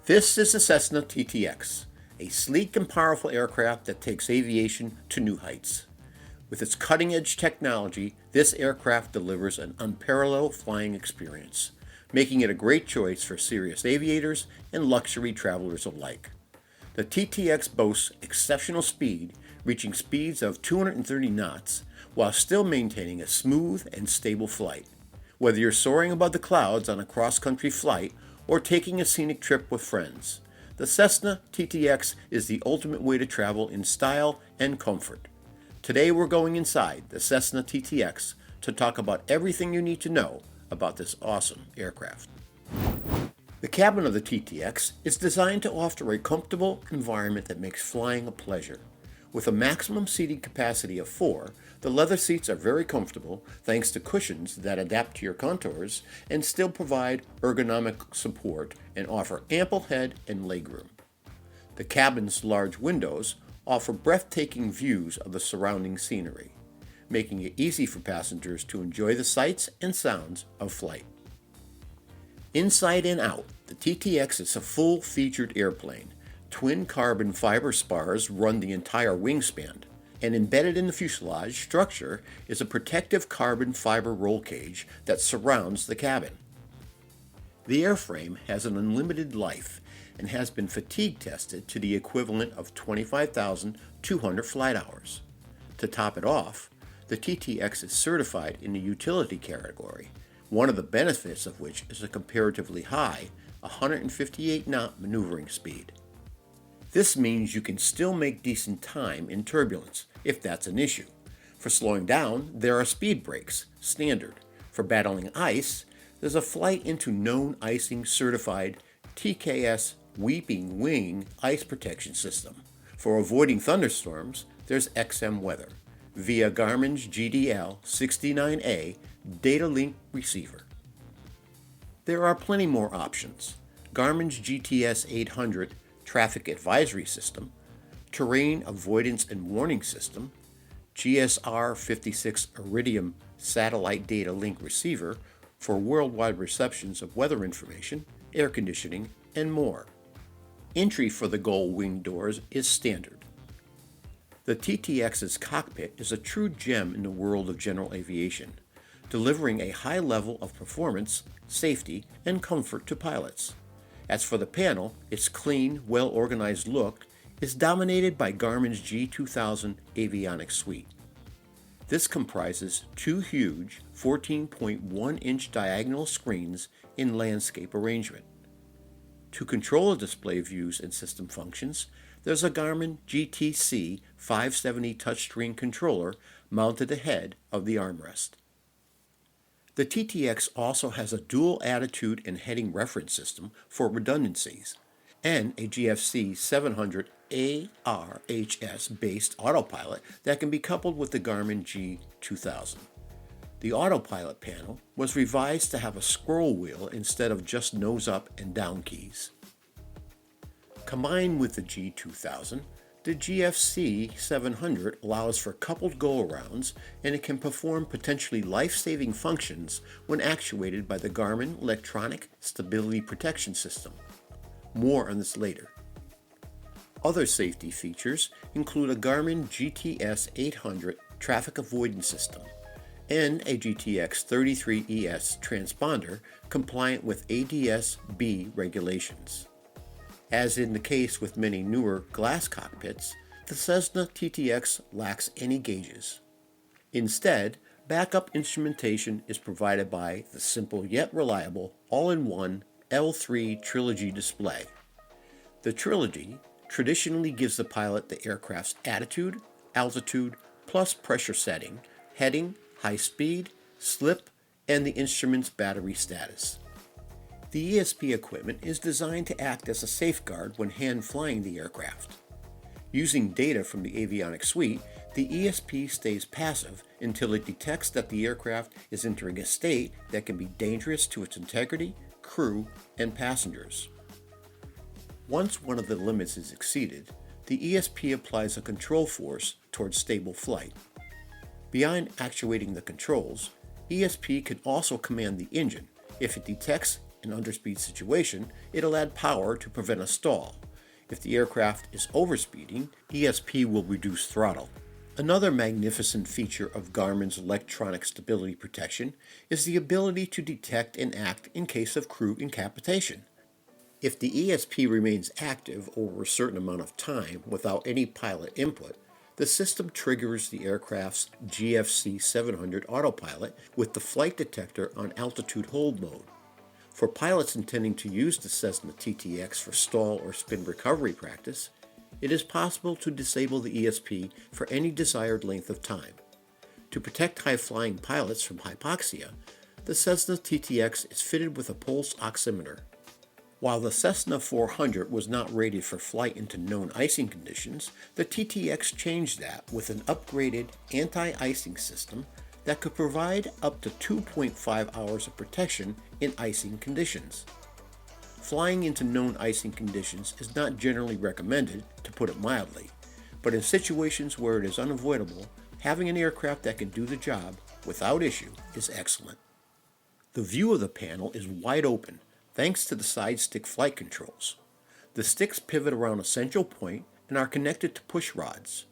This is the Cessna TTx, a sleek and powerful aircraft that takes aviation to new heights. With its cutting-edge technology, this aircraft delivers an unparalleled flying experience, making it a great choice for serious aviators and luxury travelers alike. The TTx boasts exceptional speed, reaching speeds of 230 knots, while still maintaining a smooth and stable flight. Whether you're soaring above the clouds on a cross-country flight or taking a scenic trip with friends, the Cessna TTx is the ultimate way to travel in style and comfort. Today we're going inside the Cessna TTx to talk about everything you need to know about this awesome aircraft. The cabin of the TTx is designed to offer a comfortable environment that makes flying a pleasure. With a maximum seating capacity of 4, the leather seats are very comfortable thanks to cushions that adapt to your contours and still provide ergonomic support and offer ample head and legroom. The cabin's large windows offer breathtaking views of the surrounding scenery, making it easy for passengers to enjoy the sights and sounds of flight. Inside and out, the TTx is a full-featured airplane. Twin carbon fiber spars run the entire wingspan, and embedded in the fuselage structure is a protective carbon fiber roll cage that surrounds the cabin. The airframe has an unlimited life and has been fatigue tested to the equivalent of 25,200 flight hours. To top it off, the TTx is certified in the utility category, one of the benefits of which is a comparatively high 158 knot maneuvering speed. This means you can still make decent time in turbulence, if that's an issue. For slowing down, there are speed brakes, standard. For battling ice, there's a flight into known icing certified TKS Weeping Wing ice protection system. For avoiding thunderstorms, there's XM weather via Garmin's GDL 69A data link receiver. There are plenty more options. Garmin's GTS 800 Traffic Advisory System, Terrain Avoidance and Warning System, GSR 56 Iridium Satellite Data Link Receiver for worldwide receptions of weather information, air conditioning, and more. Entry for the gull wing doors is standard. The TTx's cockpit is a true gem in the world of general aviation, delivering a high level of performance, safety, and comfort to pilots. As for the panel, its clean, well-organized look is dominated by Garmin's G2000 avionics suite. This comprises two huge 14.1-inch diagonal screens in landscape arrangement. To control the display views and system functions, there's a Garmin GTC 570 touchscreen controller mounted ahead of the armrest. The TTx also has a dual attitude and heading reference system for redundancies, and a GFC 700 ARHS-based autopilot that can be coupled with the Garmin G2000. The autopilot panel was revised to have a scroll wheel instead of just nose-up and down keys. Combined with the G2000, the GFC 700 allows for coupled go-arounds, and it can perform potentially life-saving functions when actuated by the Garmin Electronic Stability Protection System. More on this later. Other safety features include a Garmin GTS 800 traffic avoidance system and a GTX 33ES transponder compliant with ADS-B regulations. As in the case with many newer glass cockpits, the Cessna TTx lacks any gauges. Instead, backup instrumentation is provided by the simple yet reliable all-in-one L3 Trilogy display. The Trilogy traditionally gives the pilot the aircraft's attitude, altitude, plus pressure setting, heading, high speed, slip, and the instrument's battery status. The ESP equipment is designed to act as a safeguard when hand-flying the aircraft. Using data from the avionics suite, the ESP stays passive until it detects that the aircraft is entering a state that can be dangerous to its integrity, crew, and passengers. Once one of the limits is exceeded, the ESP applies a control force towards stable flight. Beyond actuating the controls, ESP can also command the engine if it detects an underspeed situation, it'll add power to prevent a stall. If the aircraft is overspeeding, ESP will reduce throttle. Another magnificent feature of Garmin's electronic stability protection is the ability to detect and act in case of crew incapacitation. If the ESP remains active over a certain amount of time without any pilot input, the system triggers the aircraft's GFC 700 autopilot with the flight detector on altitude hold mode. For pilots intending to use the Cessna TTx for stall or spin recovery practice, it is possible to disable the ESP for any desired length of time. To protect high-flying pilots from hypoxia, the Cessna TTx is fitted with a pulse oximeter. While the Cessna 400 was not rated for flight into known icing conditions, the TTx changed that with an upgraded anti-icing system that could provide up to 2.5 hours of protection in icing conditions. Flying into known icing conditions is not generally recommended, to put it mildly, but in situations where it is unavoidable, having an aircraft that can do the job without issue is excellent. The view of the panel is wide open thanks to the side stick flight controls. The sticks pivot around a central point and are connected to push rods.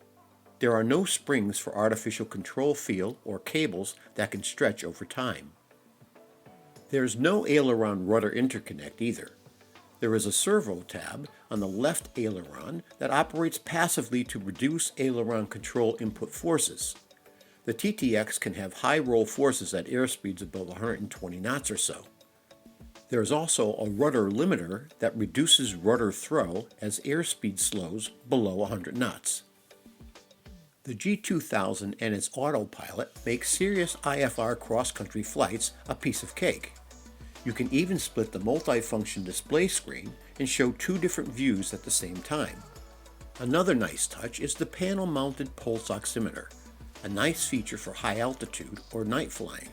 There are no springs for artificial control field or cables that can stretch over time. There is no aileron rudder interconnect either. There is a servo tab on the left aileron that operates passively to reduce aileron control input forces. The TTx can have high roll forces at airspeeds above 120 knots or so. There is also a rudder limiter that reduces rudder throw as airspeed slows below 100 knots. The G2000 and its autopilot make serious IFR cross-country flights a piece of cake. You can even split the multi-function display screen and show two different views at the same time. Another nice touch is the panel-mounted pulse oximeter, a nice feature for high altitude or night flying.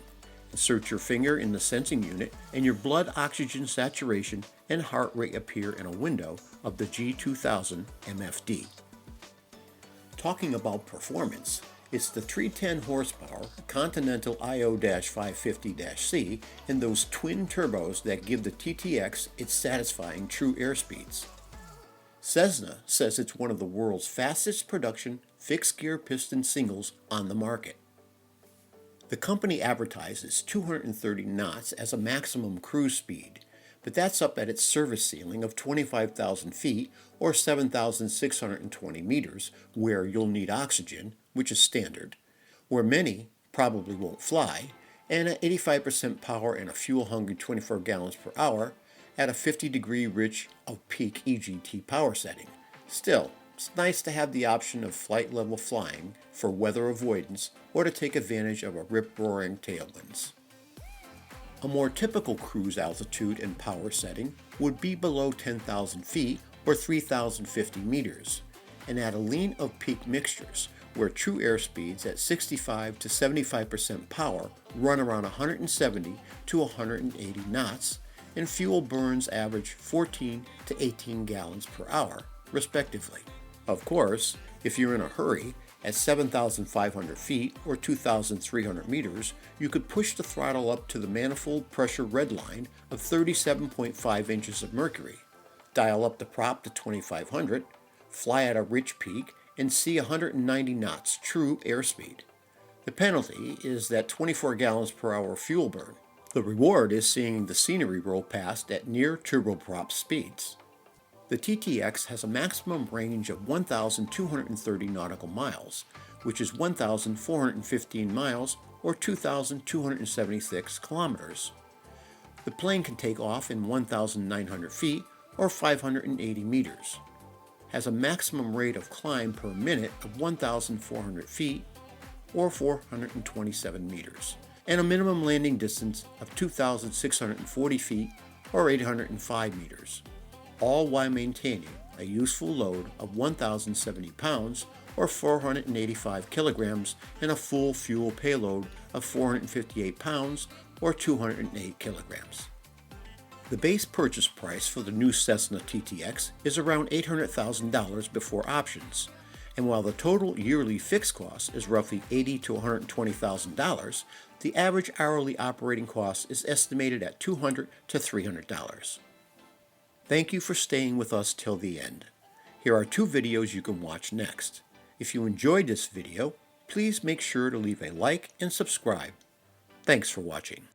Insert your finger in the sensing unit and your blood oxygen saturation and heart rate appear in a window of the G2000 MFD. Talking about performance, it's the 310 horsepower Continental IO-550-C and those twin turbos that give the TTx its satisfying true airspeeds. Cessna says it's one of the world's fastest production fixed-gear piston singles on the market. The company advertises 230 knots as a maximum cruise speed, but that's up at its service ceiling of 25,000 feet or 7,620 meters, where you'll need oxygen, which is standard, where many probably won't fly, and at 85% power and a fuel-hungry 24 gallons per hour at a 50-degree rich of peak EGT power setting. Still, it's nice to have the option of flight-level flying for weather avoidance or to take advantage of a rip-roaring tailwinds. A more typical cruise altitude and power setting would be below 10,000 feet or 3,050 meters, and at a lean of peak mixtures, where true airspeeds at 65 to 75% power run around 170 to 180 knots, and fuel burns average 14 to 18 gallons per hour, respectively. Of course, if you're in a hurry, at 7,500 feet or 2,300 meters, you could push the throttle up to the manifold pressure red line of 37.5 inches of mercury, dial up the prop to 2,500, fly at a rich peak, and see 190 knots true airspeed. The penalty is that 24 gallons per hour fuel burn. The reward is seeing the scenery roll past at near turboprop speeds. The TTx has a maximum range of 1,230 nautical miles, which is 1,415 miles or 2,276 kilometers. The plane can take off in 1,900 feet or 580 meters. Has a maximum rate of climb per minute of 1,400 feet or 427 meters, and a minimum landing distance of 2,640 feet or 805 meters. All while maintaining a useful load of 1,070 pounds or 485 kilograms and a full fuel payload of 458 pounds or 208 kilograms. The base purchase price for the new Cessna TTx is around $800,000 before options, And while the total yearly fixed cost is roughly $80,000 to $120,000, the average hourly operating cost is estimated at $200 to $300. Thank you for staying with us till the end. Here are 2 videos you can watch next. If you enjoyed this video, please make sure to leave a like and subscribe. Thanks for watching.